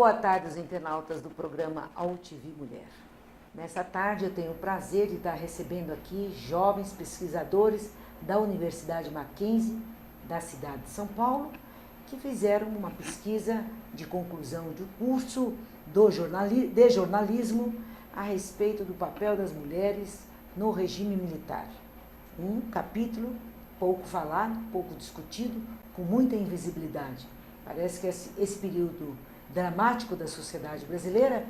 boa tarde aos internautas do programa AuTV Mulher. Nessa tarde eu tenho o prazer de estar recebendo aqui jovens pesquisadores da Universidade Mackenzie, da cidade de São Paulo, que fizeram uma pesquisa de conclusão do curso de jornalismo a respeito do papel das mulheres no regime militar. Um capítulo pouco falado, pouco discutido, com muita invisibilidade. Parece que esse período dramático da sociedade brasileira,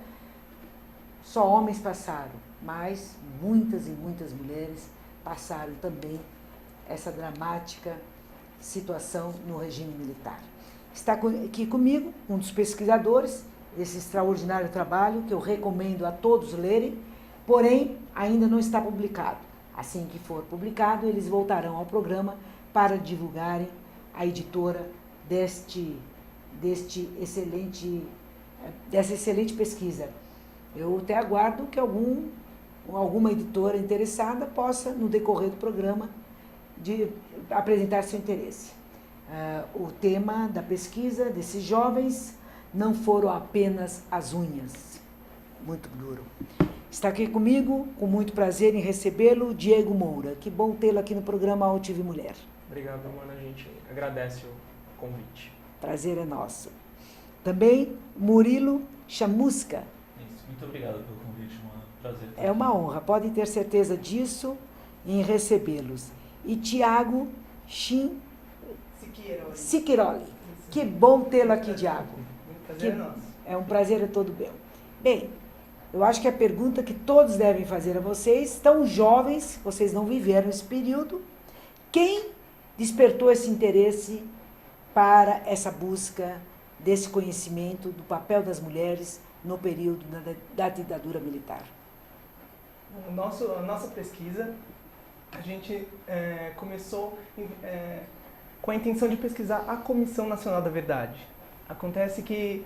só homens passaram, mas muitas e muitas mulheres passaram também essa dramática situação no regime militar. Está aqui comigo um dos pesquisadores desse extraordinário trabalho que eu recomendo a todos lerem, porém ainda não está publicado. Assim que for publicado, eles voltarão ao programa para divulgarem a editora dessa excelente pesquisa. Eu até aguardo que alguma editora interessada possa, no decorrer do programa, apresentar seu interesse. O tema da pesquisa desses jovens não foram apenas as unhas. Muito duro. Está aqui comigo, com muito prazer em recebê-lo, Diego Moura. Que bom tê-lo aqui no programa AuTV Mulher. Obrigado, Amanda. A gente agradece o convite. Prazer é nosso. Também Murilo Chamusca. Isso. Muito obrigado pelo convite, um prazer. É uma honra, podem ter certeza disso em recebê-los. E Tiago Siquiroli. Que bom tê-lo aqui, Tiago. Prazer é nosso. É um prazer, é todo meu. Bem, eu acho que a pergunta que todos devem fazer a vocês, tão jovens, vocês não viveram esse período, quem despertou esse interesse para essa busca desse conhecimento do papel das mulheres no período da ditadura militar? A nossa pesquisa, a gente começou com a intenção de pesquisar a Comissão Nacional da Verdade. Acontece que,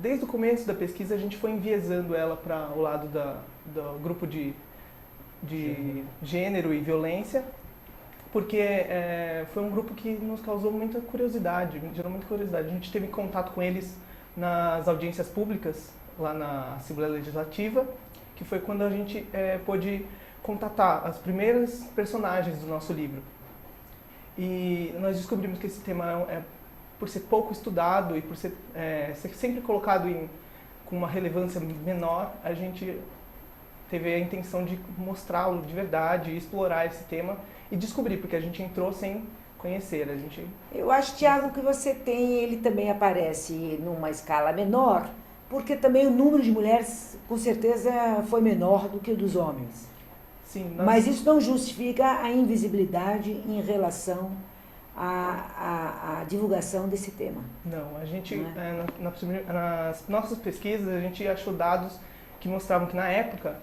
desde o começo da pesquisa, a gente foi enviesando ela para o lado do grupo de gênero e violência, porque foi um grupo que nos causou muita curiosidade, gerou muita curiosidade. A gente teve contato com eles nas audiências públicas, lá na Assembleia Legislativa, que foi quando a gente pôde contatar as primeiras personagens do nosso livro. E nós descobrimos que esse tema, por ser pouco estudado e por ser sempre colocado com uma relevância menor, a gente teve a intenção de mostrá-lo de verdade, explorar esse tema e descobrir, porque a gente entrou sem conhecer. Eu acho, Tiago, que ele também aparece numa escala menor, porque também o número de mulheres, com certeza, foi menor do que o dos homens. Sim, mas isso não justifica a invisibilidade em relação à divulgação desse tema. Não, a gente, nas nossas pesquisas, a gente achou dados que mostravam que na época,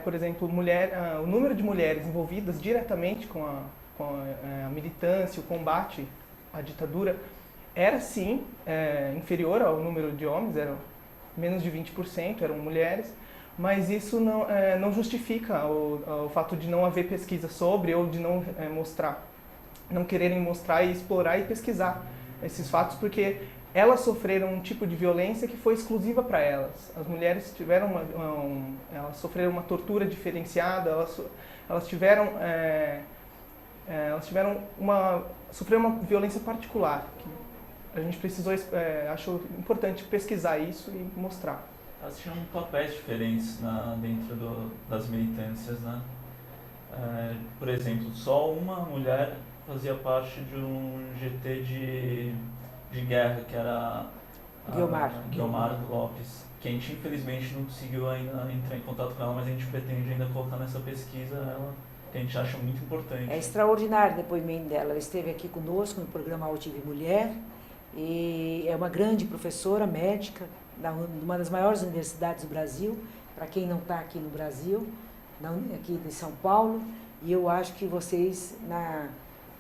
por exemplo, o número de mulheres envolvidas diretamente com a militância, o combate à ditadura, era sim inferior ao número de homens, eram menos de 20%, eram mulheres, mas isso não justifica o fato de não haver pesquisa sobre ou de não quererem mostrar e explorar e pesquisar esses fatos, porque elas sofreram um tipo de violência que foi exclusiva para elas. As mulheres elas sofreram uma tortura diferenciada, elas sofreram uma violência particular. Que a gente precisou, achou importante pesquisar isso e mostrar. Elas tinham papéis diferentes dentro das militâncias, né? Por exemplo, só uma mulher fazia parte de um GT de guerra, que era Guiomar Lopes, que a gente infelizmente não conseguiu ainda entrar em contato com ela, mas a gente pretende ainda colocar nessa pesquisa ela, que a gente acha muito importante. É extraordinário o depoimento dela. Ela esteve aqui conosco no programa AuTV Mulher e é uma grande professora médica, uma das maiores universidades do Brasil, para quem não está aqui no Brasil, aqui de São Paulo, e eu acho que vocês,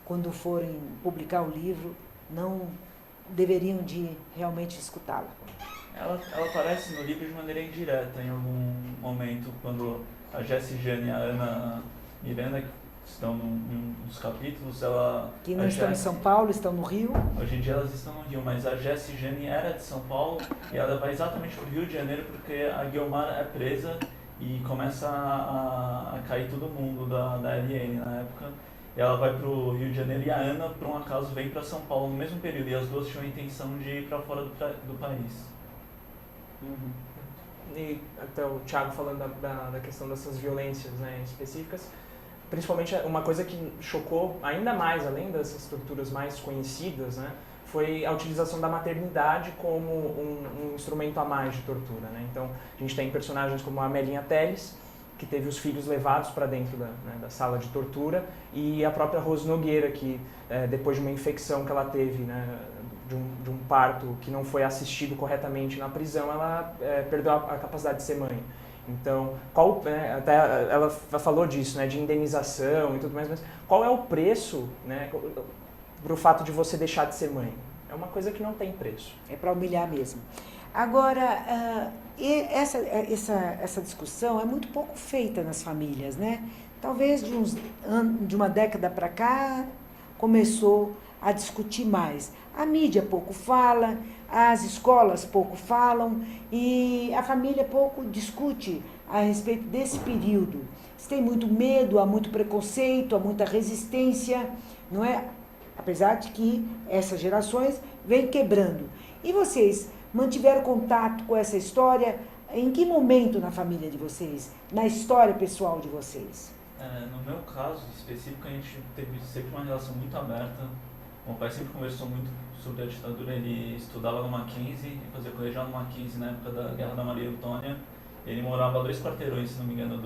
quando forem publicar o livro, não deveriam de realmente escutá-la. Ela aparece no livro de maneira indireta em algum momento, quando a Jessie Jane e a Ana Miranda estão num dos capítulos. Ela, que não estão em São Paulo, estão no Rio. Hoje em dia elas estão no Rio, mas a Jessie Jane era de São Paulo e ela vai exatamente para o Rio de Janeiro porque a Guiomar é presa e começa a cair todo mundo da LN na época. E ela vai para o Rio de Janeiro e a Ana, por um acaso, vem para São Paulo no mesmo período. E as duas tinham a intenção de ir para fora do país. Uhum. E até o Thiago falando da questão dessas violências, né, específicas, principalmente uma coisa que chocou ainda mais, além dessas torturas mais conhecidas, né, foi a utilização da maternidade como um instrumento a mais de tortura. Né? Então, a gente tem personagens como a Melinha Teles, que teve os filhos levados para dentro da sala de tortura, e a própria Rose Nogueira, que depois de uma infecção que ela teve, né, de um parto que não foi assistido corretamente na prisão, ela perdeu a capacidade de ser mãe. Então, até ela falou disso, né, de indenização e tudo mais, mas qual é o preço, né, para o fato de você deixar de ser mãe? É uma coisa que não tem preço. É para humilhar mesmo. Agora, essa discussão é muito pouco feita nas famílias, né? Talvez de uma década para cá começou a discutir mais. A mídia pouco fala, as escolas pouco falam e a família pouco discute a respeito desse período. Se tem muito medo, há muito preconceito, há muita resistência, não é? Apesar de que essas gerações vêm quebrando. E vocês mantiveram contato com essa história? Em que momento na família de vocês? Na história pessoal de vocês? No meu caso específico, a gente teve sempre uma relação muito aberta. Meu pai sempre conversou muito sobre a ditadura. Ele estudava no Mackenzie, fazia colegial no Mackenzie na época da Guerra da Maria Antônia. Ele morava a 2 quarteirões, se não me engano,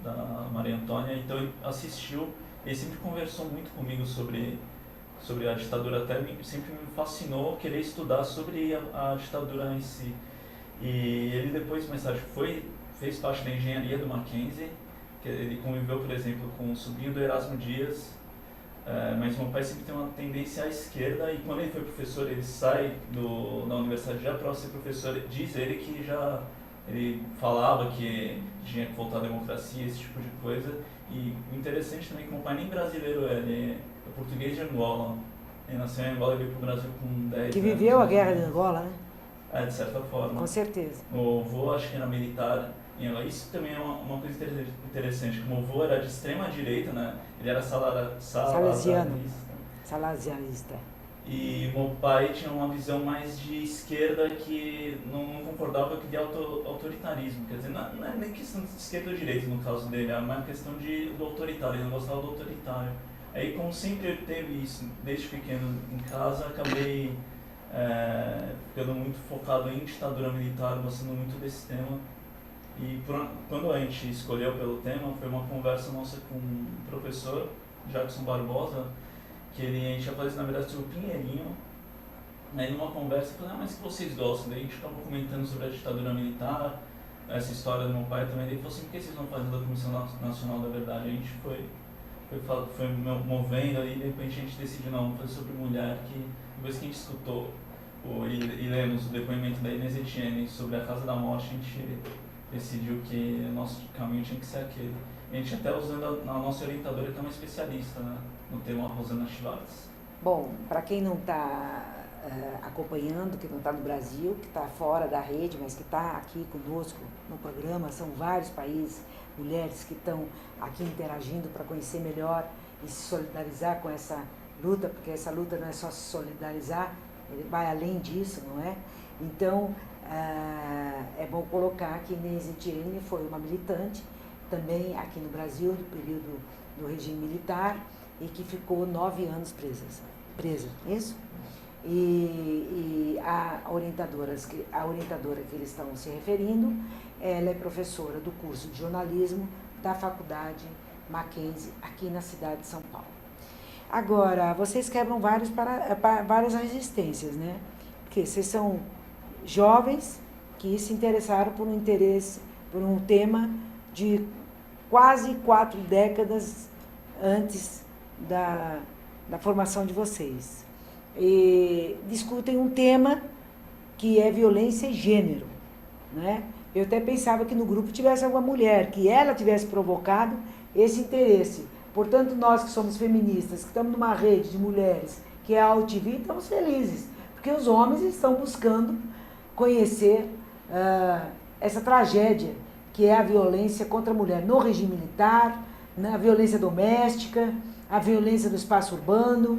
da Maria Antônia. Então ele assistiu. Ele sempre conversou muito comigo sobre a ditadura, até sempre me fascinou querer estudar sobre a ditadura em si. E ele depois, mais tarde, fez parte da engenharia do Mackenzie, que ele conviveu, por exemplo, com o sobrinho do Erasmo Dias, mas meu pai sempre tem uma tendência à esquerda, e quando ele foi professor, ele sai da universidade já para ser professor, diz ele que ele falava que tinha que voltar à democracia, esse tipo de coisa. E o interessante também é que meu pai nem brasileiro ele é português de Angola. Ele nasceu em Angola e veio para o Brasil com 10 anos. Que viveu a guerra de Angola, né? De certa forma. Com certeza. Meu avô, acho que era militar em Angola. Isso também é uma coisa interessante, que meu avô era de extrema direita, né? Ele era salazarista. E meu pai tinha uma visão mais de esquerda que não concordava com o autoritarismo. Quer dizer, não é nem questão de esquerda ou direita no caso dele, é uma questão do autoritário, ele não gostava do autoritário. Aí, como sempre teve isso desde pequeno em casa, acabei ficando muito focado em ditadura militar, gostando muito desse tema. E quando a gente escolheu pelo tema, foi uma conversa nossa com o professor Jackson Barbosa, que a gente ia fazer, na verdade, sobre o Pinheirinho. Aí numa conversa, eu falei, mas que vocês gostam? Daí a gente acabou comentando sobre a ditadura militar, essa história do meu pai também. Daí ele falou assim, por que vocês não fazem da Comissão Nacional da Verdade? A gente foi movendo ali, e depois a gente decidiu, não, vamos fazer sobre mulher, que depois que a gente escutou e lemos o depoimento da Inês Etienne sobre a Casa da Morte, a gente decidiu que o nosso caminho tinha que ser aquele. A gente até usando a nossa orientadora, que é uma especialista, né, no tema, Rosana Schwartz. Bom, para quem não está acompanhando, que não está no Brasil, que está fora da rede, mas que está aqui conosco no programa, são vários países, mulheres que estão aqui interagindo para conhecer melhor e se solidarizar com essa luta, porque essa luta não é só se solidarizar, ele vai além disso, não é? Então, é bom colocar que Inês Etienne foi uma militante, também aqui no Brasil, do período do regime militar, e que ficou 9 anos presa, isso? E a orientadora que eles estão se referindo, ela é professora do curso de jornalismo da Faculdade Mackenzie, aqui na cidade de São Paulo. Agora, vocês quebram várias resistências, né? Porque vocês são jovens que se interessaram por um tema de quase 4 décadas antes da formação de vocês. E discutem um tema que é violência e gênero, né? Eu até pensava que no grupo tivesse alguma mulher, que ela tivesse provocado esse interesse, Portanto, nós que somos feministas, que estamos numa rede de mulheres, que é a UTV, estamos felizes, porque os homens estão buscando conhecer essa tragédia, que é a violência contra a mulher no regime militar, a violência doméstica, a violência do espaço urbano,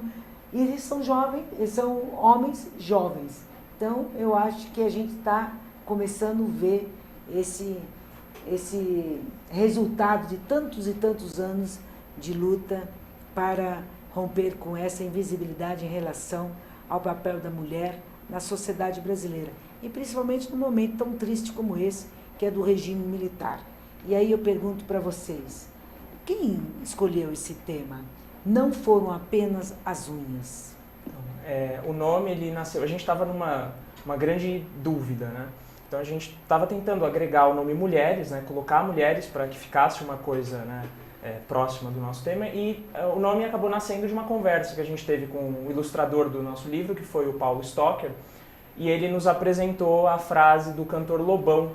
e eles são jovens, são homens jovens. Então, eu acho que a gente está começando a ver esse resultado de tantos e tantos anos de luta para romper com essa invisibilidade em relação ao papel da mulher na sociedade brasileira. E principalmente num momento tão triste como esse, que é do regime militar. E aí eu pergunto para vocês, quem escolheu esse tema? Não foram apenas as unhas. O nome, ele nasceu... A gente estava numa grande dúvida, né? Então a gente estava tentando agregar o nome mulheres, né? Colocar mulheres para que ficasse uma coisa, né? Próxima do nosso tema, e o nome acabou nascendo de uma conversa que a gente teve com o ilustrador do nosso livro, que foi o Paulo Stocker, e ele nos apresentou a frase do cantor Lobão,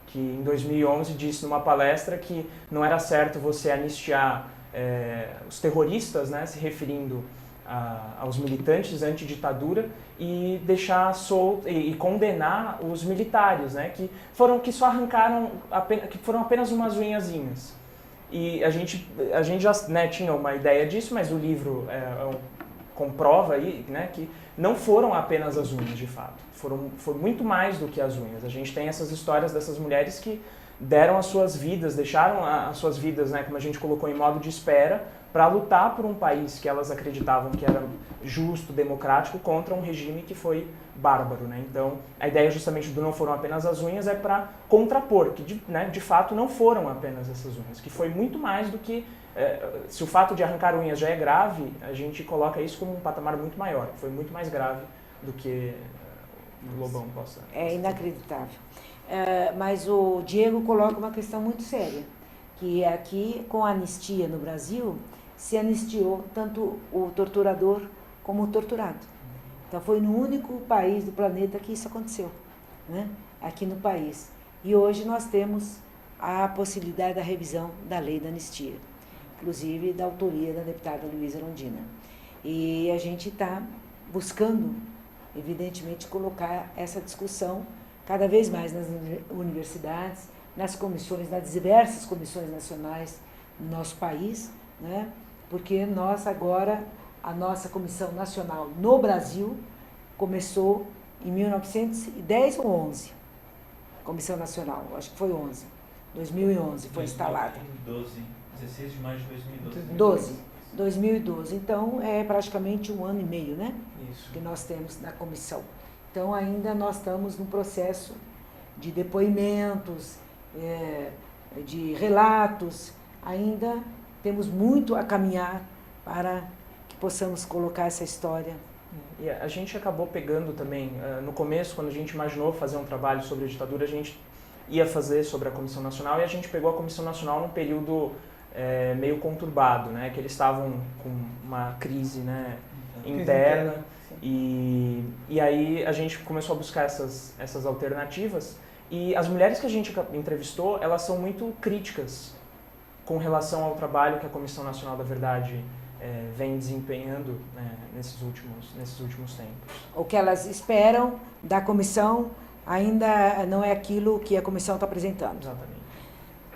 que em 2011 disse numa palestra que não era certo você anistiar os terroristas, né, se referindo aos militantes anti-ditadura, e deixar solto e condenar os militares, né, que só arrancaram, que foram apenas umas unhazinhas. E a gente já, né, tinha uma ideia disso, mas o livro comprova aí, né, que não foram apenas as unhas, de fato. Foi muito mais do que as unhas. A gente tem essas histórias dessas mulheres que deram as suas vidas, deixaram as suas vidas, né, como a gente colocou, em modo de espera, para lutar por um país que elas acreditavam que era justo, democrático, contra um regime que foi bárbaro, né? Então, a ideia justamente do não foram apenas as unhas é para contrapor, que de fato não foram apenas essas unhas, que foi muito mais do que... se o fato de arrancar unhas já é grave, a gente coloca isso como um patamar muito maior, foi muito mais grave do que o Lobão possa... É inacreditável. Mas o Diego coloca uma questão muito séria, que é aqui, com a anistia no Brasil, se anistiou tanto o torturador como o torturado. Então foi no único país do planeta que isso aconteceu, né? Aqui no país. E hoje nós temos a possibilidade da revisão da lei da anistia, inclusive da autoria da deputada Luísa Londina. E a gente está buscando, evidentemente, colocar essa discussão cada vez mais nas universidades, nas comissões, nas diversas comissões nacionais do nosso país, né? Porque nós agora, a nossa Comissão Nacional no Brasil começou em 1910 ou 11, Comissão Nacional, acho que foi 11, 2011 foi instalada. 16 de maio de 2012. 2012, então é praticamente 1 ano e meio, né? Isso. Que nós temos na comissão. Então ainda nós estamos num processo de depoimentos, de relatos, ainda temos muito a caminhar para que possamos colocar essa história. E a gente acabou pegando também, no começo, quando a gente imaginou fazer um trabalho sobre a ditadura, a gente ia fazer sobre a Comissão Nacional, e a gente pegou a Comissão Nacional num período meio conturbado, né, que eles estavam com uma crise, né, interna, e aí a gente começou a buscar essas alternativas, e as mulheres que a gente entrevistou, elas são muito críticas com relação ao trabalho que a Comissão Nacional da Verdade vem desempenhando, né, nesses últimos tempos. O que elas esperam da comissão ainda não é aquilo que a comissão está apresentando. Exatamente.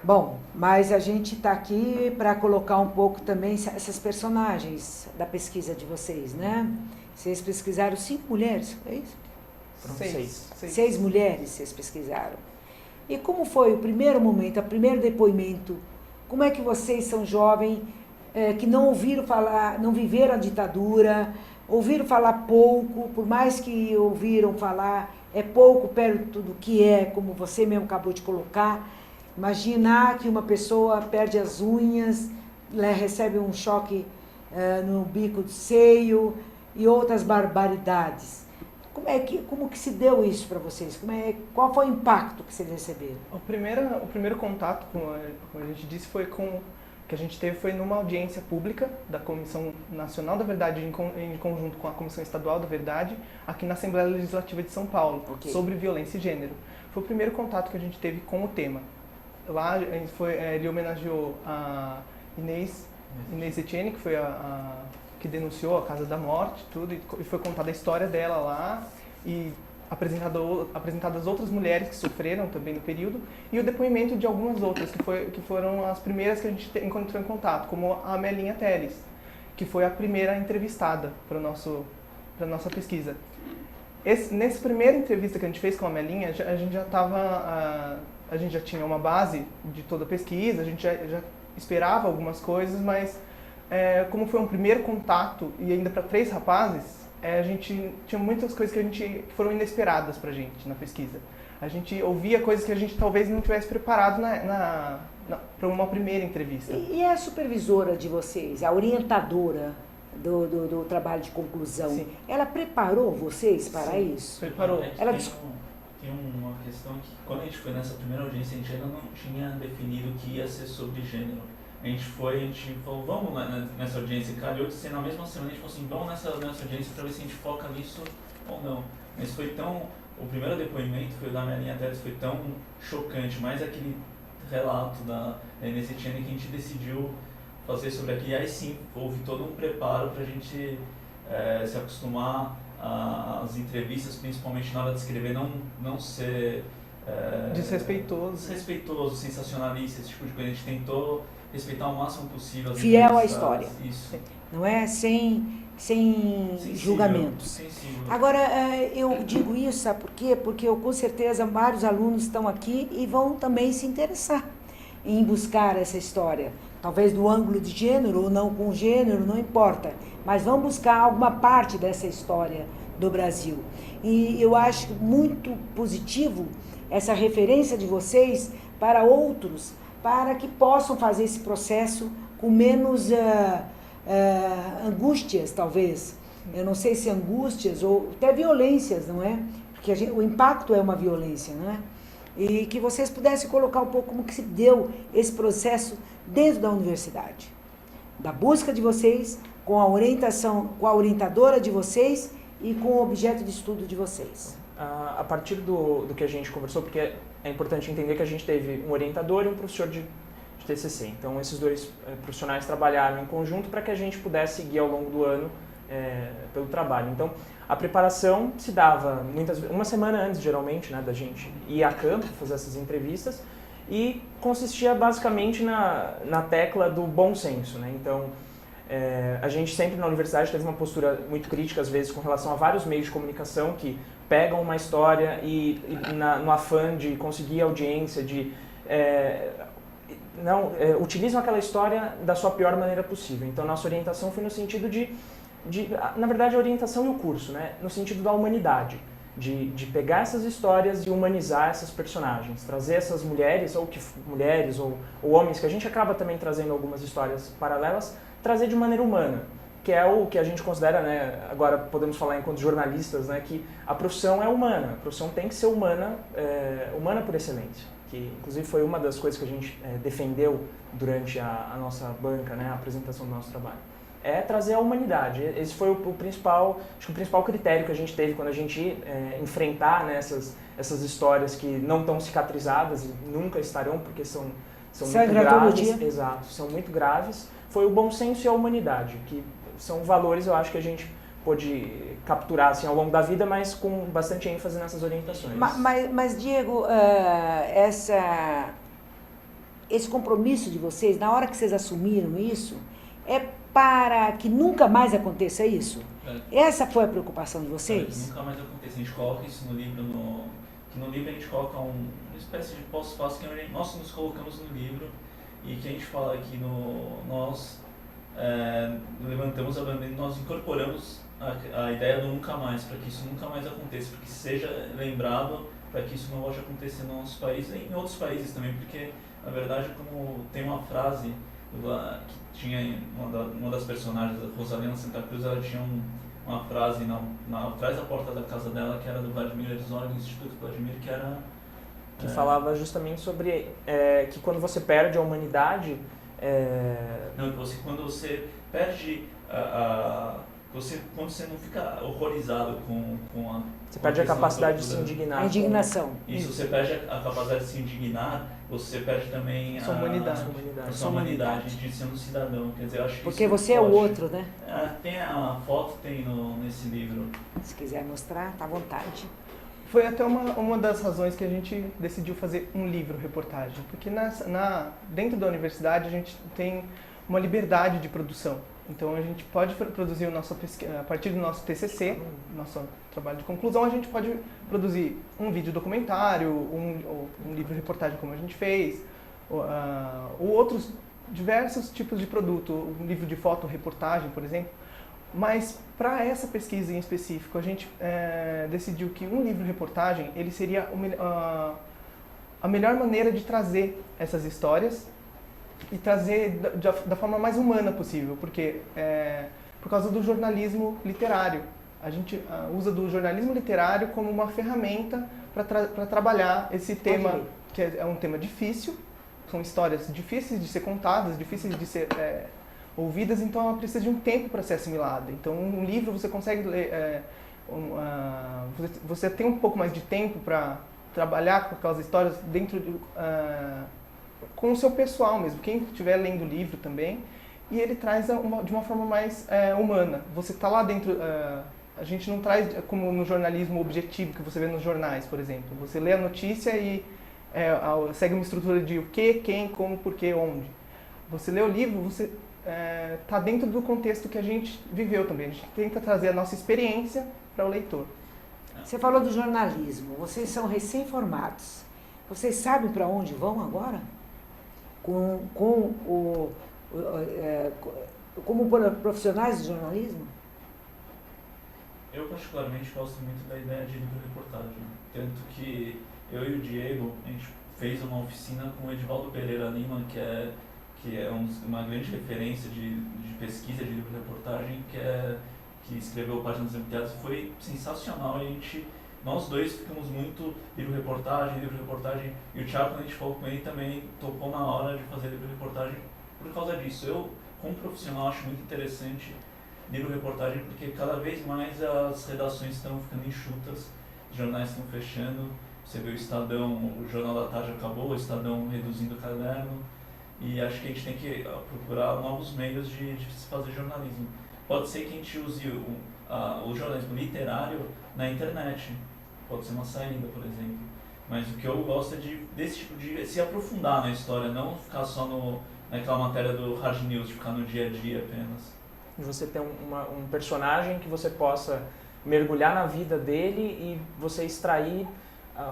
Bom, mas a gente está aqui para colocar um pouco também essas personagens da pesquisa de vocês, né? Vocês pesquisaram 5 mulheres, é isso? Foram 6. 6 mulheres vocês pesquisaram. E como foi o primeiro momento, o primeiro depoimento? Como é que vocês são jovens, que não ouviram falar, não viveram a ditadura, ouviram falar pouco, por mais que ouviram falar, é pouco perto do que é, como você mesmo acabou de colocar. Imaginar que uma pessoa perde as unhas, recebe um choque no bico do seio e outras barbaridades. Como que se deu isso para vocês? Qual foi o impacto que vocês receberam? O primeiro contato, como a gente disse, que a gente teve foi numa audiência pública da Comissão Nacional da Verdade, em conjunto com a Comissão Estadual da Verdade, aqui na Assembleia Legislativa de São Paulo, sobre violência e gênero. Foi o primeiro contato que a gente teve com o tema. Lá ele homenageou a Inês Inês Etienne, que foi que denunciou a Casa da Morte, tudo, e foi contada a história dela lá, e apresentadas outras mulheres que sofreram também no período, e o depoimento de algumas outras, que foram as primeiras que a gente encontrou em contato, como a Amelinha Teles, que foi a primeira entrevistada para a nossa pesquisa. Nessa primeira entrevista que a gente fez com a Amelinha, a gente já tinha uma base de toda a pesquisa, a gente já esperava algumas coisas, mas como foi um primeiro contato, e ainda para 3 rapazes, a gente tinha muitas coisas que foram inesperadas para a gente na pesquisa. A gente ouvia coisas que a gente talvez não tivesse preparado para uma primeira entrevista. E a supervisora de vocês, a orientadora do trabalho de conclusão, sim, ela preparou vocês para sim, isso? Preparou. Tem uma questão que, quando a gente foi nessa primeira audiência, a gente ainda não tinha definido que ia ser sobre gênero. A gente falou, vamos nessa audiência, calhou de ser na mesma semana, a gente falou assim, vamos nessa audiência para ver se a gente foca nisso ou não. Mas o primeiro depoimento foi o da Amelinha Teles, foi tão chocante, mais aquele relato da Inês Etienne, que a gente decidiu fazer sobre aquilo. E aí sim, houve todo um preparo para a gente se acostumar às entrevistas, principalmente na hora de escrever, não ser desrespeitoso, sensacionalista, esse tipo de coisa. A gente tentou respeitar o máximo possível. Fiel à história. Isso. Não é? Sem julgamentos. Sensível. Agora, eu digo isso, sabe por quê? Porque com certeza vários alunos estão aqui e vão também se interessar em buscar essa história. Talvez do ângulo de gênero ou não com gênero, não importa. Mas vão buscar alguma parte dessa história do Brasil. E eu acho muito positivo essa referência de vocês para outros, para que possam fazer esse processo com menos angústias, talvez. Eu não sei se angústias ou até violências, não é? Porque o impacto é uma violência, não é? E que vocês pudessem colocar um pouco como que se deu esse processo dentro da universidade. Da busca de vocês, com a orientação, com a orientadora de vocês e com o objeto de estudo de vocês. A partir do que a gente conversou, porque é importante entender que a gente teve um orientador e um professor de TCC. Então, esses 2 profissionais trabalharam em conjunto para que a gente pudesse seguir ao longo do ano pelo trabalho. Então, a preparação se dava uma semana antes, geralmente, né, da gente ir a campo, fazer essas entrevistas, e consistia basicamente na tecla do bom senso, né? Então, a gente sempre na universidade teve uma postura muito crítica, às vezes, com relação a vários meios de comunicação que pegam uma história e no afã de conseguir audiência, utilizam aquela história da sua pior maneira possível. Então, nossa orientação foi no sentido na verdade, a orientação e o curso, né? No sentido da humanidade, de pegar essas histórias e humanizar essas personagens, trazer essas mulheres ou homens, que a gente acaba também trazendo algumas histórias paralelas, trazer de maneira humana, que é o que a gente considera, né? Agora podemos falar enquanto jornalistas, né? Que a profissão é humana, a profissão tem que ser humana por excelência, que inclusive foi uma das coisas que a gente defendeu durante a nossa banca, né? A apresentação do nosso trabalho. É trazer a humanidade. Esse foi o principal critério que a gente teve quando a gente enfrentar, né, essas histórias que não estão cicatrizadas e nunca estarão, porque são muito graves. Exato, são muito graves. Foi o bom senso e a humanidade, que são valores, eu acho, que a gente pôde capturar assim, ao longo da vida, mas com bastante ênfase nessas orientações. Mas Diego, esse compromisso de vocês, na hora que vocês assumiram isso, é para que nunca mais aconteça isso? Essa foi a preocupação de vocês? Nunca mais aconteça. A gente coloca isso no livro, que no livro a gente coloca uma espécie de pós-fácil que nós nos colocamos no livro e que a gente fala que nós levantamos a bandeira, nós incorporamos a ideia do nunca mais, para que isso nunca mais aconteça, para que seja lembrado, para que isso não volte a acontecer no nosso país e em outros países também, porque, na verdade, como tem uma frase que tinha uma das personagens, a Rosalina Santa Cruz, ela tinha uma frase atrás da porta da casa dela, que era do Vladimir Herzog, do Instituto Vladimir, que era... Que falava justamente sobre que quando você perde a humanidade... Não, quando você perde quando você não fica horrorizado com a... Você perde a capacidade de se indignar. A indignação. Isso, você perde a capacidade de se indignar, você perde também sua humanidade. a sua humanidade de ser um cidadão. Quer dizer, eu acho que Porque isso você é o outro, né? Tem a foto, tem nesse livro. Se quiser mostrar, tá à vontade. Foi até uma das razões que a gente decidiu fazer um livro-reportagem, porque dentro da universidade a gente tem uma liberdade de produção. Então a gente pode produzir a partir do nosso TCC, nosso trabalho de conclusão, a gente pode produzir um vídeo documentário, um livro-reportagem como a gente fez, ou outros diversos tipos de produto, um livro de foto-reportagem, por exemplo. Mas para essa pesquisa em específico, a gente decidiu que um livro-reportagem ele seria a melhor maneira de trazer essas histórias e trazer da forma mais humana possível, porque por causa do jornalismo literário. A gente usa do jornalismo literário como uma ferramenta para trabalhar esse tema, que é um tema difícil, são histórias difíceis de ser contadas, difíceis de ser ouvidas, então ela precisa de um tempo para ser assimilada. Então um livro você consegue ler, você tem um pouco mais de tempo para trabalhar com aquelas histórias dentro com o seu pessoal mesmo, quem estiver lendo o livro também, e ele traz de uma forma mais humana. Você está lá dentro, a gente não traz como no jornalismo objetivo que você vê nos jornais, por exemplo. Você lê a notícia e segue uma estrutura de o que, quem, como, porquê, onde. Você lê o livro, você está dentro do contexto que a gente viveu também. A gente tenta trazer a nossa experiência para o leitor. Você falou do jornalismo, vocês são recém-formados. Vocês sabem para onde vão agora? Como profissionais de jornalismo? Eu particularmente gosto muito da ideia de livro-reportagem, tanto que eu e o Diego, a gente fez uma oficina com o Edivaldo Pereira Lima, que é uma grande referência de pesquisa de livro-reportagem, que escreveu Páginas Ampliadas. Foi sensacional, e nós dois ficamos muito livro-reportagem, e o Thiago, quando a gente falou com ele, também topou na hora de fazer livro-reportagem por causa disso. Eu, como profissional, acho muito interessante livro-reportagem, porque cada vez mais as redações estão ficando enxutas, os jornais estão fechando, você vê o Estadão, o Jornal da Tarde acabou, o Estadão reduzindo o caderno, e acho que a gente tem que procurar novos meios de se fazer jornalismo. Pode ser que a gente use o jornalismo literário na internet, pode ser uma saída, por exemplo. Mas o que eu gosto é desse tipo de se aprofundar na história, não ficar só naquela matéria do hard news, de ficar no dia a dia apenas. De você ter um personagem que você possa mergulhar na vida dele e você extrair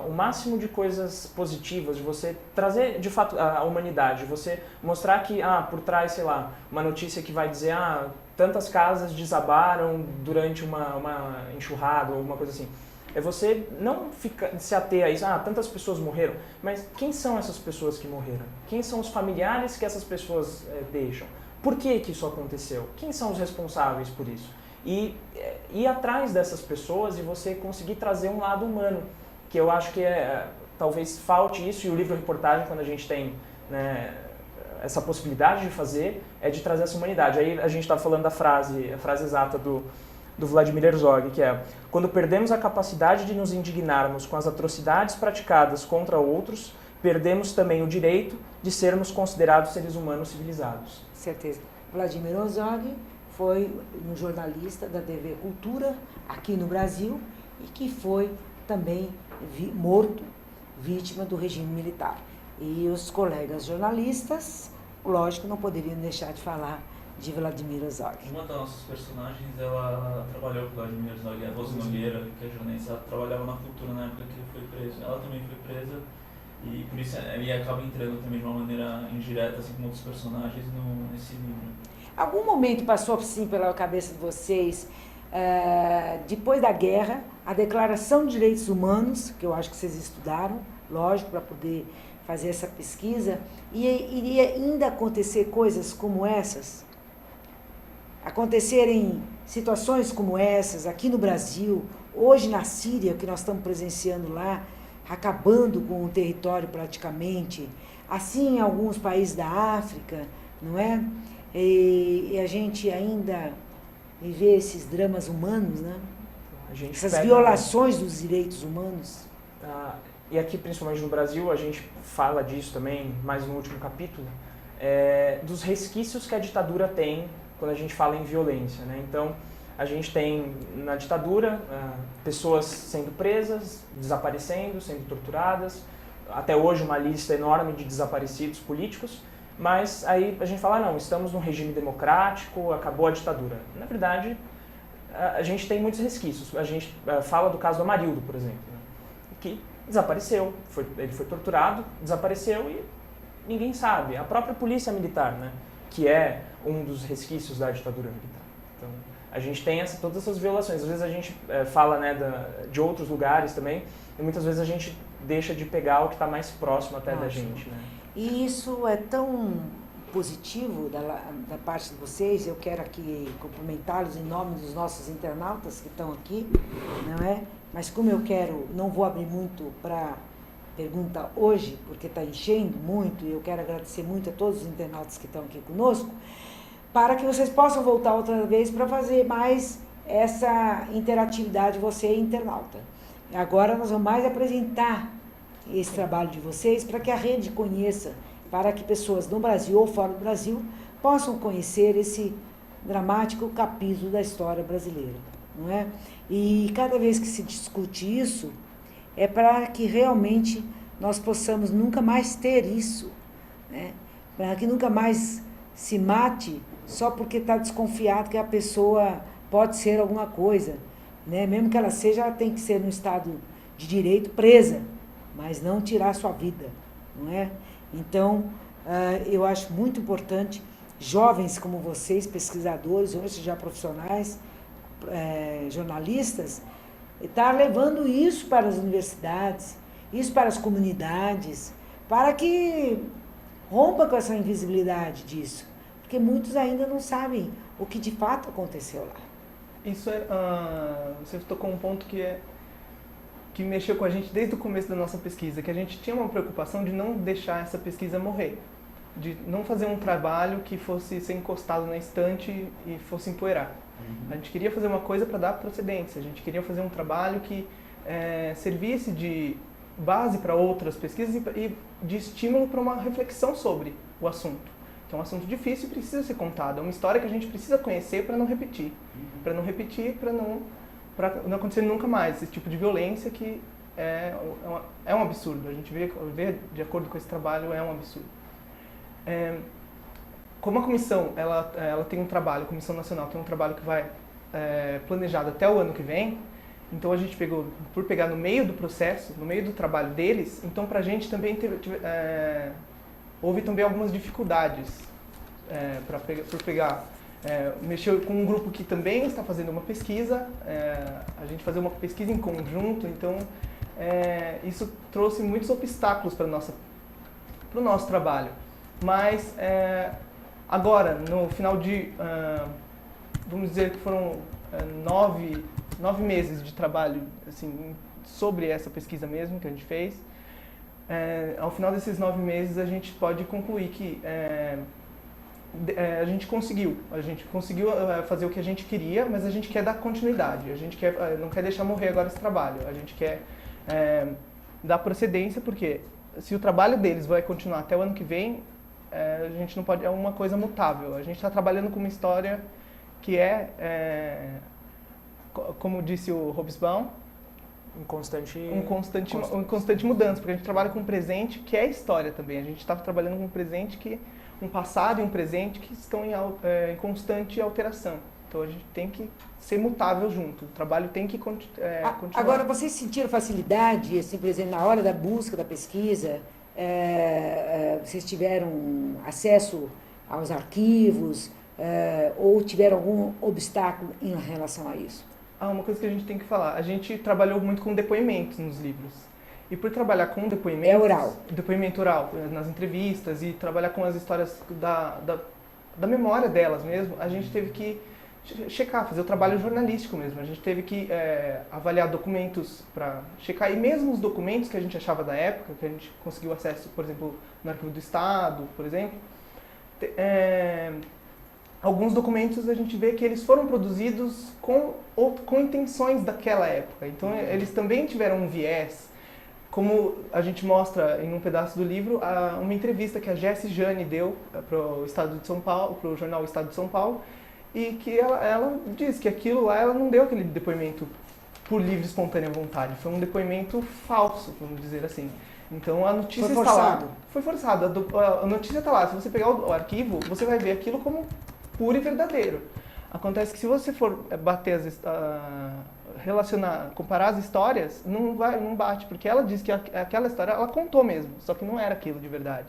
o máximo de coisas positivas, de você trazer de fato a humanidade, de você mostrar que por trás, sei lá, uma notícia que vai dizer tantas casas desabaram durante uma enxurrada ou alguma coisa assim. É você não se ater a isso, tantas pessoas morreram, mas quem são essas pessoas que morreram? Quem são os familiares que essas pessoas deixam? Por que isso aconteceu? Quem são os responsáveis por isso? E ir atrás dessas pessoas e você conseguir trazer um lado humano, que eu acho que talvez falte isso, e o livro-reportagem, quando a gente tem essa possibilidade de fazer, é de trazer essa humanidade. Aí a gente está falando a frase exata do Vladimir Herzog, que é: quando perdemos a capacidade de nos indignarmos com as atrocidades praticadas contra outros, perdemos também o direito de sermos considerados seres humanos civilizados. Certeza. Vladimir Herzog foi um jornalista da TV Cultura aqui no Brasil e que foi também morto, vítima do regime militar. E os colegas jornalistas, lógico, não poderiam deixar de falar de Vladimir Herzog. Uma das nossas personagens, ela trabalhou com o Vladimir Herzog, a Rose Nogueira, que é jornalista, ela trabalhava na Cultura na época que ele foi preso. Ela também foi presa e por isso ele acaba entrando também de uma maneira indireta, assim como outros personagens, nesse livro. Algum momento passou assim pela cabeça de vocês, depois da guerra, a Declaração de Direitos Humanos, que eu acho que vocês estudaram, lógico, para poder fazer essa pesquisa, e iria ainda acontecer coisas como essas? Acontecerem situações como essas aqui no Brasil, hoje na Síria, que nós estamos presenciando lá, acabando com o território praticamente, assim em alguns países da África, não é? E a gente ainda viver esses dramas humanos, né? Essas pega, violações dos direitos humanos. E aqui, principalmente no Brasil, a gente fala disso também, mais no último capítulo, dos resquícios que a ditadura tem quando a gente fala em violência, né? Então, a gente tem na ditadura pessoas sendo presas, desaparecendo, sendo torturadas, até hoje uma lista enorme de desaparecidos políticos, mas aí a gente fala, não, estamos num regime democrático, acabou a ditadura. Na verdade, a gente tem muitos resquícios. A gente fala do caso do Amarildo, por exemplo, né? Que desapareceu, ele foi torturado, desapareceu e ninguém sabe. A própria polícia militar, né? Que é um dos resquícios da ditadura militar. Então, a gente tem todas essas violações. Às vezes a gente fala, né, de outros lugares também, e muitas vezes a gente deixa de pegar o que está mais próximo até da gente, né? E isso é tão positivo da parte de vocês, eu quero aqui cumprimentá-los em nome dos nossos internautas que estão aqui, não é? Mas como eu não vou abrir muito para pergunta hoje, porque está enchendo muito, e eu quero agradecer muito a todos os internautas que estão aqui conosco, para que vocês possam voltar outra vez para fazer mais essa interatividade, você internauta. Agora nós vamos mais apresentar esse trabalho de vocês para que a rede conheça, para que pessoas no Brasil ou fora do Brasil possam conhecer esse dramático capítulo da história brasileira, não é? E cada vez que se discute isso, é para que realmente nós possamos nunca mais ter isso, né? Para que nunca mais se mate só porque está desconfiado que a pessoa pode ser alguma coisa, né? Mesmo que ela tem que ser no estado de direito presa, mas não tirar a sua vida, não é? Então, eu acho muito importante jovens como vocês, pesquisadores, hoje já profissionais, jornalistas, estar levando isso para as universidades, isso para as comunidades, para que rompa com essa invisibilidade disso, porque muitos ainda não sabem o que de fato aconteceu lá. Isso você tocou um ponto que mexeu com a gente desde o começo da nossa pesquisa, que a gente tinha uma preocupação de não deixar essa pesquisa morrer, de não fazer um trabalho que fosse ser encostado na estante e fosse empoeirar. A gente queria fazer uma coisa para dar procedência, a gente queria fazer um trabalho que servisse de base para outras pesquisas e de estímulo para uma reflexão sobre o assunto. Que é um assunto difícil e precisa ser contado, é uma história que a gente precisa conhecer para não repetir, para não acontecer nunca mais esse tipo de violência que é um absurdo. A gente vê de acordo com esse trabalho, é um absurdo. Como a comissão ela tem um trabalho, a Comissão Nacional tem um trabalho que vai planejado até o ano que vem, então a gente por pegar no meio do processo, no meio do trabalho deles, então para a gente também houve também algumas dificuldades por pegar. Mexeu com um grupo que também está fazendo uma pesquisa, a gente fazer uma pesquisa em conjunto, então isso trouxe muitos obstáculos para o nosso trabalho. Mas agora, no final vamos dizer que foram 9 meses de trabalho assim, sobre essa pesquisa mesmo que a gente fez, ao final desses 9 meses a gente pode concluir que a gente conseguiu fazer o que a gente queria, mas a gente quer dar continuidade, a gente não quer deixar morrer agora esse trabalho, a gente quer dar procedência, porque se o trabalho deles vai continuar até o ano que vem, a gente não pode, é uma coisa mutável, a gente está trabalhando com uma história que como disse o Hobsbawm, em constante mudança, porque a gente trabalha com um presente que é história também, a gente está trabalhando com um presente um passado e um presente que estão em constante alteração. Então a gente tem que ser mutável junto, o trabalho tem que continuar. Agora, vocês sentiram facilidade, assim, por exemplo, na hora da busca, da pesquisa, vocês tiveram acesso aos arquivos ou tiveram algum obstáculo em relação a isso? Uma coisa que a gente tem que falar, a gente trabalhou muito com depoimentos nos livros. E por trabalhar com depoimentos... É oral. Depoimento oral, nas entrevistas, e trabalhar com as histórias da memória delas mesmo, a gente teve que checar, fazer o trabalho jornalístico mesmo. A gente teve que avaliar documentos para checar, e mesmo os documentos que a gente achava da época, que a gente conseguiu acesso, por exemplo, no Arquivo do Estado, por exemplo, alguns documentos a gente vê que eles foram produzidos com intenções daquela época. Então eles também tiveram um viés, como a gente mostra em um pedaço do livro, uma entrevista que a Jessie Jane deu para o Estado de São Paulo, para o jornal Estado de São Paulo, e que ela diz que aquilo lá, ela não deu aquele depoimento por livre e espontânea vontade, foi um depoimento falso, vamos dizer assim. Então a notícia está lá. Foi forçado. A notícia está lá. Se você pegar o arquivo, você vai ver aquilo como puro e verdadeiro. Acontece que se você for bater comparar as histórias, não bate, porque ela diz que aquela história ela contou mesmo, só que não era aquilo de verdade.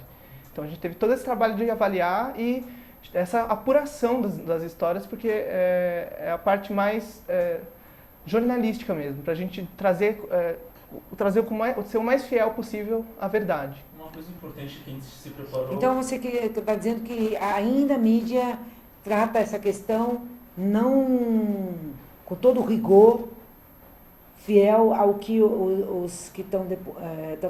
Então a gente teve todo esse trabalho de avaliar e essa apuração das histórias, porque é a parte mais jornalística mesmo, para a gente trazer ser o mais fiel possível à verdade. Uma coisa importante que a gente se preparou... Então você está dizendo que ainda a mídia trata essa questão não com todo o rigor, fiel ao que os que estão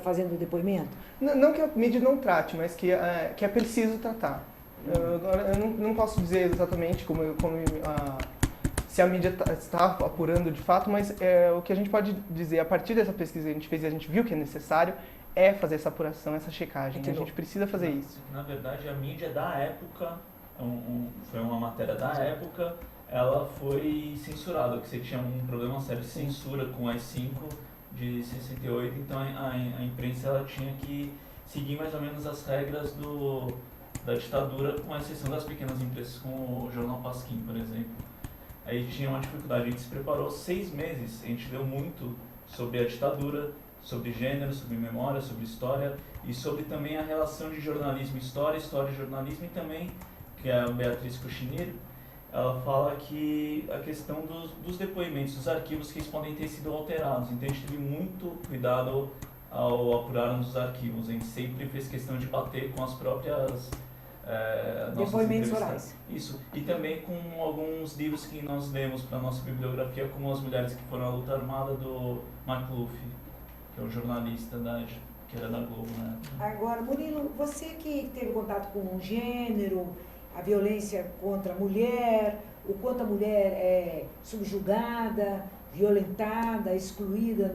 fazendo o depoimento? Não que a mídia não trate, mas que é preciso tratar. Eu não posso dizer exatamente se a mídia está apurando de fato, mas o que a gente pode dizer, a partir dessa pesquisa que a gente fez e a gente viu que é necessário, é fazer essa apuração, essa checagem. A gente precisa fazer isso. Na verdade, a mídia da época, foi uma matéria da época, ela foi censurada, porque você tinha um problema sério de censura com as 5 de 68, então a imprensa ela tinha que seguir mais ou menos as regras da ditadura, com exceção das pequenas empresas, como o Jornal Pasquim, por exemplo. Aí tinha uma dificuldade, a gente se preparou 6 meses, a gente leu muito sobre a ditadura, sobre gênero, sobre memória, sobre história e sobre também a relação de jornalismo e história e jornalismo, e também, que é a Beatriz Cuchinir, ela fala que a questão dos depoimentos, dos arquivos, que eles podem ter sido alterados. Então a gente teve muito cuidado ao apurarmos os arquivos, a gente sempre fez questão de bater com as próprias... depoimentos orais. Isso, e também com alguns livros que nós lemos para a nossa bibliografia, como As Mulheres que Foram à Luta Armada, do McLuffy, que é o jornalista que era da Globo, né? Agora, Murilo, você que teve contato com o gênero, a violência contra a mulher, o quanto a mulher é subjugada, violentada, excluída,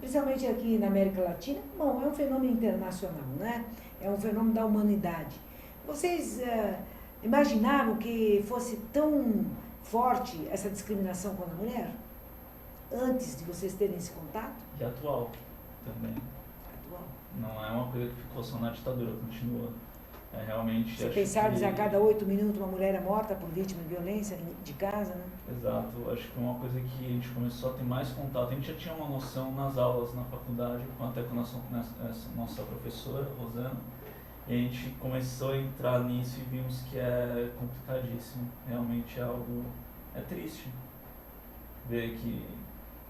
principalmente aqui na América Latina, bom, é um fenômeno internacional, né? É um fenômeno da humanidade. Vocês imaginavam que fosse tão forte essa discriminação contra a mulher? Antes de vocês terem esse contato? E atual também. Atual. Não é uma coisa que ficou só na ditadura, continua. É realmente... Você pensava que a cada 8 minutos uma mulher é morta por vítima de violência de casa, né? Exato. Acho que é uma coisa que a gente começou a ter mais contato. A gente já tinha uma noção nas aulas, na faculdade, até com a nossa professora, Rosana. E a gente começou a entrar nisso e vimos que é complicadíssimo. Realmente é algo... É triste ver que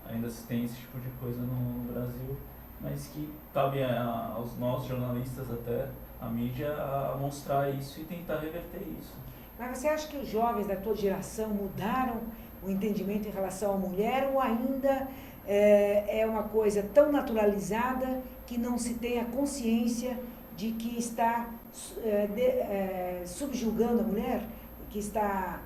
ainda se tem esse tipo de coisa no Brasil, mas que cabe aos nós, jornalistas até, a mídia, a mostrar isso e tentar reverter isso. Mas você acha que os jovens da tua geração mudaram o entendimento em relação à mulher, ou ainda é uma coisa tão naturalizada que não se tem a consciência de que está subjugando a mulher, que está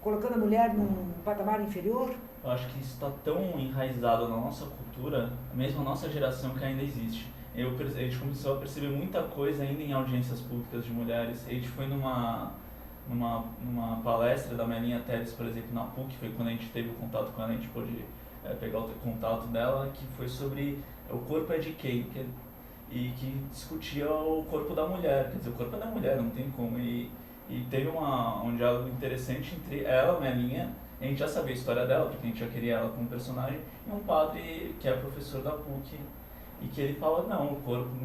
colocando a mulher num patamar inferior? Eu acho que isso está tão enraizado na nossa cultura, mesmo a nossa geração, que ainda existe. A gente começou a perceber muita coisa ainda em audiências públicas de mulheres. A gente foi numa palestra da Melinha Teles, por exemplo, na PUC, foi quando a gente teve o contato com ela, a gente pôde pegar o contato dela, que foi sobre o corpo é de quem, e que discutia o corpo da mulher, quer dizer, o corpo é da mulher, não tem como. E teve um diálogo interessante entre ela, Melinha, a gente já sabia a história dela, porque a gente já queria ela como personagem, e um padre que é professor da PUC, e que ele fala, não, o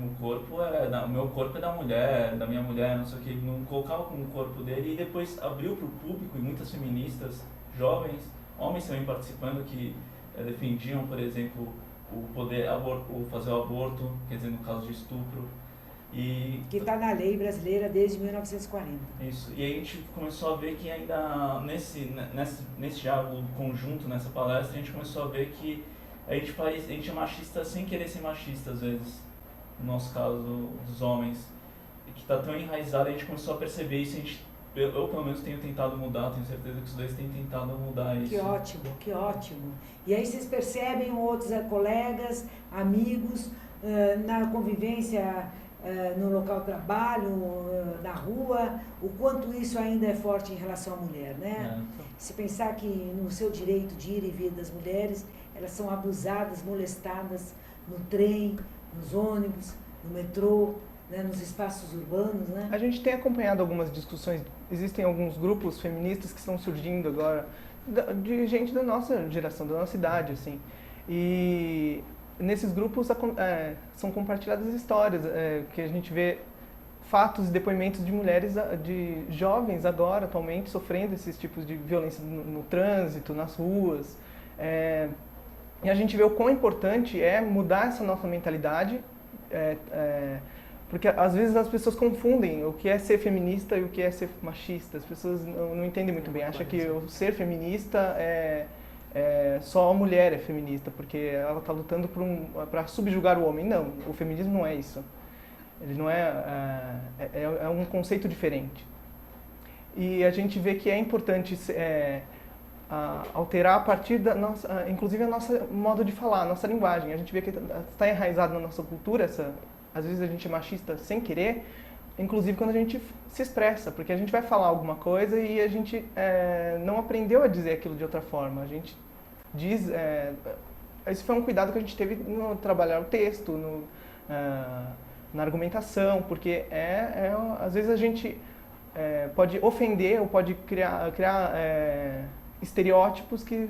meu corpo é da mulher, da minha mulher, não sei o que, ele não colocava como o corpo dele, e depois abriu para o público, e muitas feministas, jovens, homens também participando, que defendiam, por exemplo, o poder fazer o aborto, quer dizer, no caso de estupro. Que está na lei brasileira desde 1940. Isso, e a gente começou a ver que ainda nesse diálogo conjunto, nessa palestra, a gente começou a ver que a gente é machista sem querer ser machista, às vezes, no nosso caso, dos homens. que está tão enraizada, a gente começou a perceber isso, eu pelo menos tenho tentado mudar, tenho certeza que os dois têm tentado mudar isso. Que ótimo, que ótimo. E aí vocês percebem outros colegas, amigos, na convivência, no local de trabalho, na rua, o quanto isso ainda é forte em relação à mulher, né? Se pensar que no seu direito de ir e vir das mulheres, elas são abusadas, molestadas no trem, nos ônibus, no metrô, né, nos espaços urbanos, né? A gente tem acompanhado algumas discussões, existem alguns grupos feministas que estão surgindo agora, de gente da nossa geração, da nossa idade, assim. E nesses grupos são compartilhadas histórias, que a gente vê fatos e depoimentos de mulheres, de jovens agora, atualmente, sofrendo esses tipos de violência no trânsito, nas ruas. E a gente vê o quão importante é mudar essa nossa mentalidade, porque às vezes as pessoas confundem o que é ser feminista e o que é ser machista. As pessoas não entendem muito bem, acham que o ser feminista só a mulher é feminista, porque ela está lutando para subjugar o homem. Não, o feminismo não é isso. Ele não é um conceito diferente. E a gente vê que é importante alterar a partir da nossa, inclusive a nossa modo de falar, a nossa linguagem. A gente vê que está enraizado na nossa cultura às vezes a gente é machista sem querer, inclusive quando a gente se expressa, porque a gente vai falar alguma coisa e a gente não aprendeu a dizer aquilo de outra forma. A gente diz... esse foi um cuidado que a gente teve no trabalhar o texto, na argumentação, porque às vezes a gente pode ofender ou pode criar estereótipos que...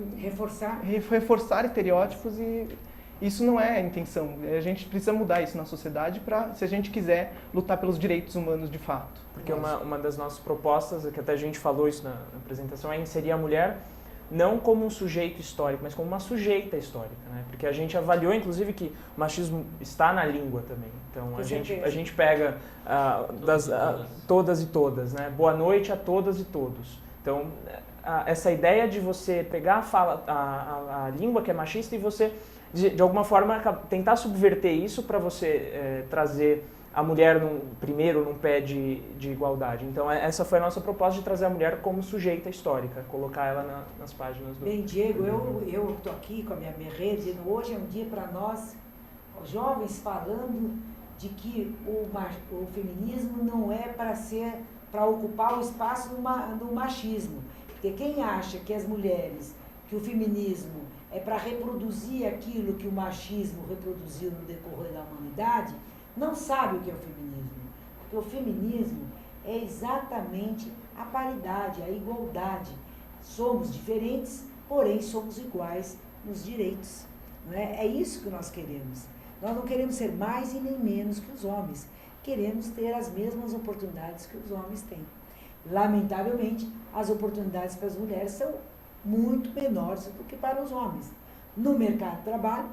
Reforçar estereótipos, e isso não é a intenção. A gente precisa mudar isso na sociedade se a gente quiser lutar pelos direitos humanos de fato. Porque uma das nossas propostas, que até a gente falou isso na apresentação, é inserir a mulher não como um sujeito histórico, mas como uma sujeita histórica, né? Porque a gente avaliou, inclusive, que o machismo está na língua também. Então, a gente pega todas e todas, né? Boa noite a todas e todos. Então, essa ideia de você pegar a língua que é machista e você, de alguma forma, tentar subverter isso para você trazer a mulher primeiro num pé de igualdade. Então, essa foi a nossa proposta, de trazer a mulher como sujeita histórica, colocar ela nas páginas do... Bem, Diego, eu estou aqui com a minha rede, dizendo, hoje é um dia para nós, os jovens, falando de que o feminismo não é para ocupar o espaço do machismo. Porque quem acha que as mulheres, que o feminismo é para reproduzir aquilo que o machismo reproduziu no decorrer da humanidade, não sabe o que é o feminismo. Porque o feminismo é exatamente a paridade, a igualdade. Somos diferentes, porém somos iguais nos direitos. Não é? É isso que nós queremos. Nós não queremos ser mais e nem menos que os homens. Queremos ter as mesmas oportunidades que os homens têm. Lamentavelmente, as oportunidades para as mulheres são muito menores do que para os homens. No mercado de trabalho,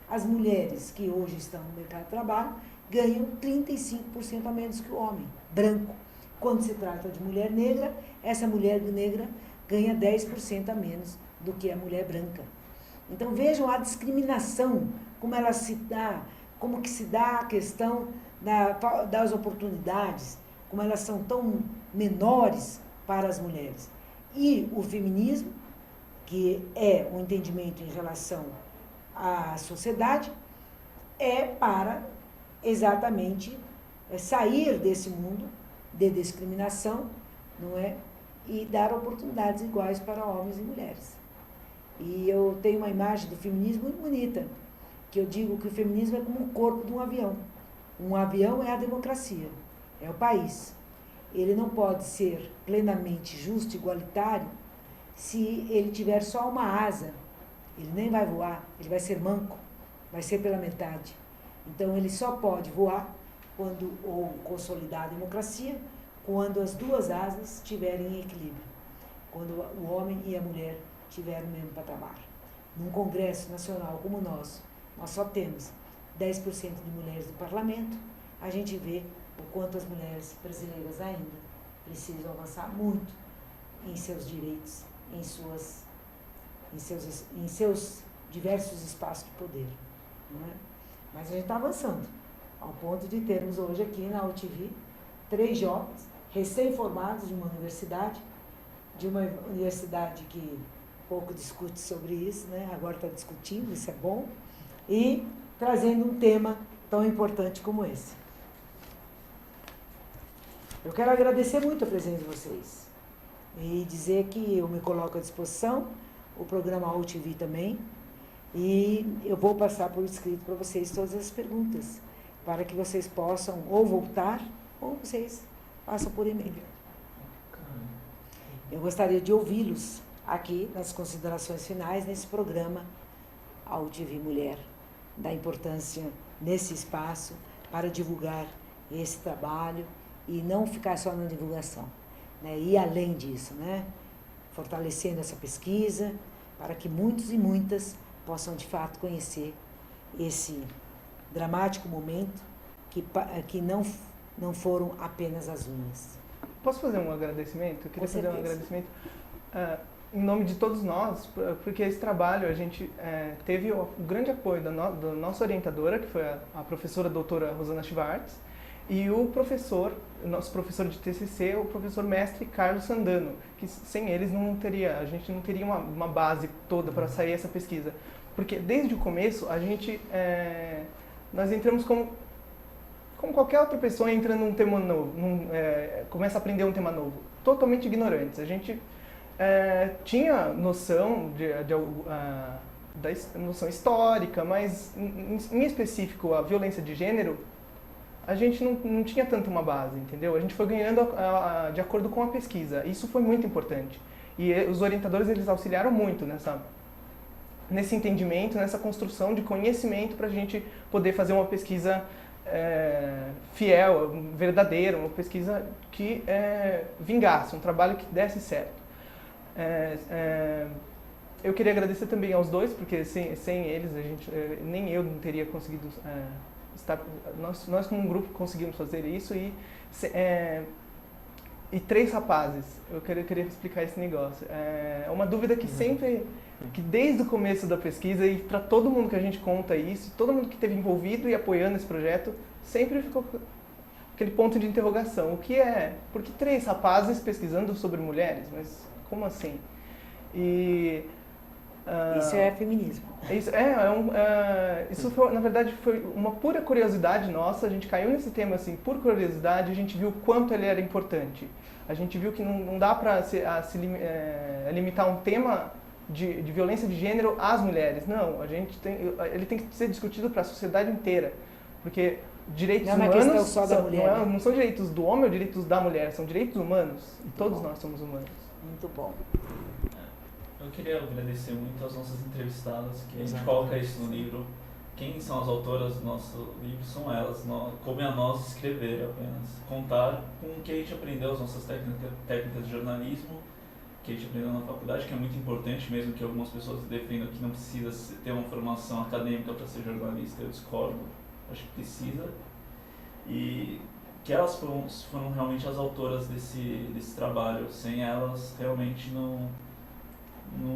as mulheres que hoje estão no mercado de trabalho ganham 35% a menos que o homem, branco. Quando se trata de mulher negra, essa mulher negra ganha 10% a menos do que a mulher branca. Então vejam a discriminação, como que se dá a questão das oportunidades, como elas são tão menores para as mulheres. E o feminismo, que é um entendimento em relação à sociedade, é para exatamente sair desse mundo de discriminação, não é? E dar oportunidades iguais para homens e mulheres. E eu tenho uma imagem do feminismo muito bonita, que eu digo que o feminismo é como o corpo de um avião. Um avião é a democracia, é o país. Ele não pode ser plenamente justo e igualitário se ele tiver só uma asa. Ele nem vai voar, ele vai ser manco, vai ser pela metade. Então, ele só pode voar ou consolidar a democracia quando as duas asas estiverem em equilíbrio, quando o homem e a mulher estiverem no mesmo patamar. Num congresso nacional como o nosso, nós só temos 10% de mulheres no parlamento, a gente vê o quanto as mulheres brasileiras ainda precisam avançar muito em seus direitos, em seus diversos espaços de poder. Não é? Mas a gente está avançando, ao ponto de termos hoje aqui na UTV 3 jovens recém-formados de uma universidade que pouco discute sobre isso, né? Agora está discutindo, isso é bom, e trazendo um tema tão importante como esse. Eu quero agradecer muito a presença de vocês e dizer que eu me coloco à disposição, o programa UTV também, e eu vou passar por escrito para vocês todas as perguntas, para que vocês possam ou voltar, ou vocês passam por e-mail. Eu gostaria de ouvi-los aqui nas considerações finais nesse programa UTV Mulher, da importância nesse espaço para divulgar esse trabalho e não ficar só na divulgação, né? Ir além disso, né? Fortalecendo essa pesquisa para que muitos e muitas possam de fato conhecer esse dramático momento que não foram apenas as unhas. Posso fazer um agradecimento? Eu queria fazer um agradecimento em nome de todos nós, porque esse trabalho a gente teve o grande apoio da nossa orientadora, que foi a professora doutora Rosana Schwartz, e o nosso professor de TCC, o professor mestre Carlos Sandano, que sem eles a gente não teria uma base toda para sair essa pesquisa. Porque desde o começo nós entramos como qualquer outra pessoa entra num tema novo, começa a aprender um tema novo, totalmente ignorantes. A gente tinha noção da noção histórica, mas em específico a violência de gênero, a gente não tinha tanto uma base, entendeu? A gente foi ganhando de acordo com a pesquisa. Isso foi muito importante. E os orientadores, eles auxiliaram muito nesse entendimento, nessa construção de conhecimento para a gente poder fazer uma pesquisa fiel, verdadeira, uma pesquisa que vingasse, um trabalho que desse certo. Eu queria agradecer também aos dois, porque sem eles nem eu não teria conseguido nós como um grupo conseguimos fazer isso e 3 rapazes. Eu queria explicar esse negócio. É uma dúvida que que desde o começo da pesquisa, e para todo mundo que a gente conta isso, todo mundo que esteve envolvido e apoiando esse projeto, sempre ficou aquele ponto de interrogação. O que é? Por que 3 rapazes pesquisando sobre mulheres? Mas como assim? Isso é feminismo. Isso foi, na verdade, foi uma pura curiosidade nossa. A gente caiu nesse tema assim, por curiosidade. A gente viu o quanto ele era importante. A gente viu que não dá para limitar um tema de violência de gênero às mulheres. Não, ele tem que ser discutido para a sociedade inteira, porque direitos humanos só da mulher, não são direitos do homem ou direitos da mulher, são direitos humanos. E todos nós somos humanos. Muito bom. Eu queria agradecer muito às nossas entrevistadas, que a gente coloca isso no livro. Quem são as autoras do nosso livro são elas. Coube a nós escrever apenas, contar com o que a gente aprendeu, as nossas técnicas de jornalismo, que a gente aprendeu na faculdade, que é muito importante, mesmo que algumas pessoas defendam que não precisa ter uma formação acadêmica para ser jornalista. Eu discordo, acho que precisa. E que elas foram realmente as autoras desse trabalho. Sem elas, realmente não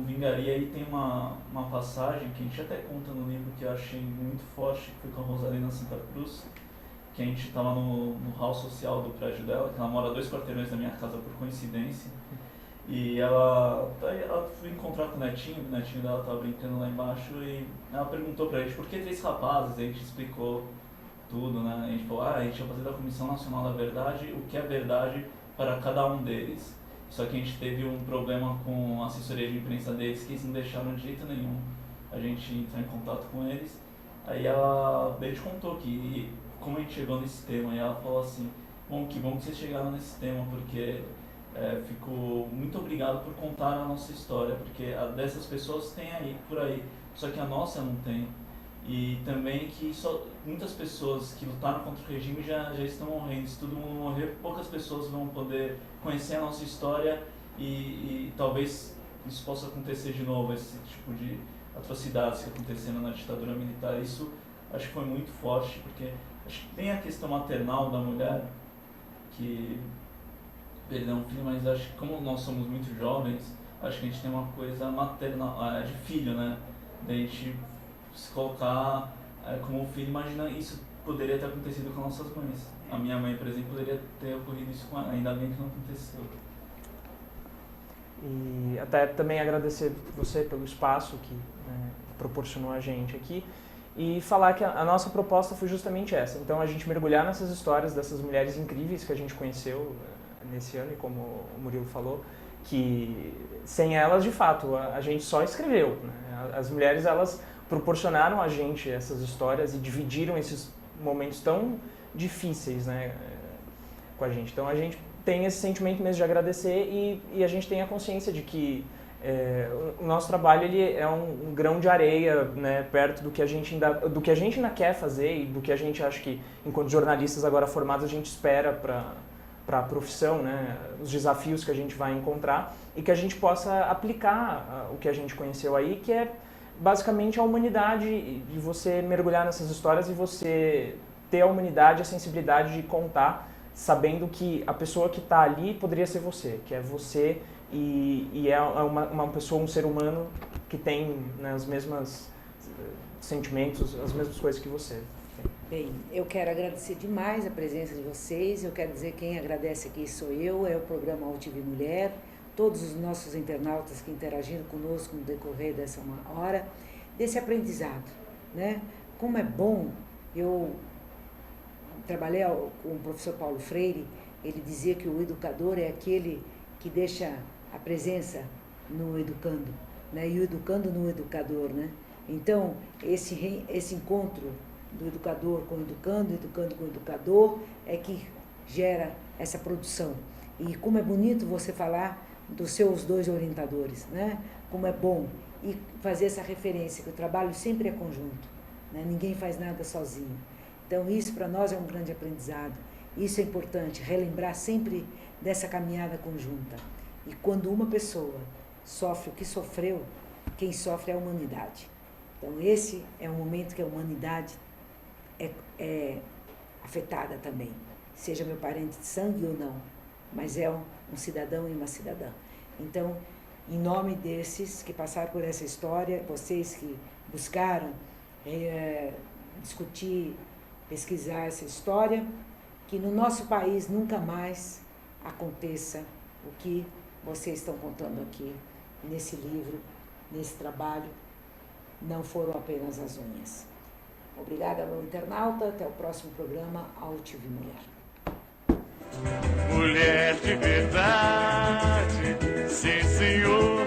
vingaria. E tem uma passagem que a gente até conta no livro que eu achei muito forte, que foi com a Rosalina Santa Cruz, que a gente estava no hall social do prédio dela, que ela mora 2 quarteirões da minha casa por coincidência, e ela foi encontrar com o netinho dela estava brincando lá embaixo, e ela perguntou pra gente por que 3 rapazes, a gente explicou tudo, né? A gente falou, a gente ia fazer da Comissão Nacional da Verdade o que é verdade para cada um deles. Só que a gente teve um problema com a assessoria de imprensa deles, que eles não deixaram de jeito nenhum a gente entrar em contato com eles. Aí a gente contou como a gente chegou nesse tema, e ela falou assim, que bom que vocês chegaram nesse tema, porque fico muito obrigado por contar a nossa história, porque a dessas pessoas tem por aí, só que a nossa não tem. E também que muitas pessoas que lutaram contra o regime já estão morrendo. Se todo mundo morrer, poucas pessoas vão poder conhecer a nossa história e talvez isso possa acontecer de novo, esse tipo de atrocidades que aconteceram na ditadura militar. Isso acho que foi muito forte, porque acho que tem a questão maternal da mulher, que perdeu um filho, mas acho que como nós somos muito jovens, acho que a gente tem uma coisa maternal, de filho, né? Da gente se colocar como filho. Imagina isso poderia ter acontecido com nossas mães. A minha mãe, por exemplo, poderia ter ocorrido isso com ela, ainda bem que não aconteceu. E até também agradecer você pelo espaço que proporcionou a gente aqui e falar que a nossa proposta foi justamente essa. Então, a gente mergulhar nessas histórias dessas mulheres incríveis que a gente conheceu nesse ano, e como o Murilo falou, que sem elas, de fato, a gente só escreveu, né? As mulheres, elas proporcionaram a gente essas histórias e dividiram esses momentos tão difíceis, né, com a gente. Então, a gente tem esse sentimento mesmo de agradecer e a gente tem a consciência de que o nosso trabalho ele é um grão de areia, né, perto do que a gente ainda quer fazer e do que a gente acha que, enquanto jornalistas agora formados, a gente espera para a profissão, né, os desafios que a gente vai encontrar e que a gente possa aplicar o que a gente conheceu aí, que é basicamente a humanidade, de você mergulhar nessas histórias e você ter a humanidade, a sensibilidade de contar, sabendo que a pessoa que está ali poderia ser você, que é você e é uma pessoa, um ser humano que tem, né, os mesmos sentimentos, as mesmas coisas que você. Bem, eu quero agradecer demais a presença de vocês, eu quero dizer que quem agradece aqui sou eu, é o programa UTV Mulher, todos os nossos internautas que interagiram conosco no decorrer dessa uma hora, desse aprendizado, né? Como é bom, eu trabalhei com o professor Paulo Freire, ele dizia que o educador é aquele que deixa a presença no educando, né? E o educando no educador, né? Então, esse encontro do educador com o educando com o educador, é que gera essa produção. E como é bonito você falar dos seus dois orientadores, né? Como é bom. E fazer essa referência, que o trabalho sempre é conjunto, né? Ninguém faz nada sozinho. Então, isso para nós é um grande aprendizado. Isso é importante, relembrar sempre dessa caminhada conjunta. E quando uma pessoa sofre o que sofreu, quem sofre é a humanidade. Então, esse é um momento que a humanidade é afetada também, seja meu parente de sangue ou não, mas é um cidadão e uma cidadã. Então, em nome desses que passaram por essa história, vocês que buscaram discutir, pesquisar essa história, que no nosso país nunca mais aconteça o que vocês estão contando aqui, nesse livro, nesse trabalho, não foram apenas as unhas. Obrigada, meu internauta. Até o próximo programa UTV Mulher. Mulher de verdade, sim senhor.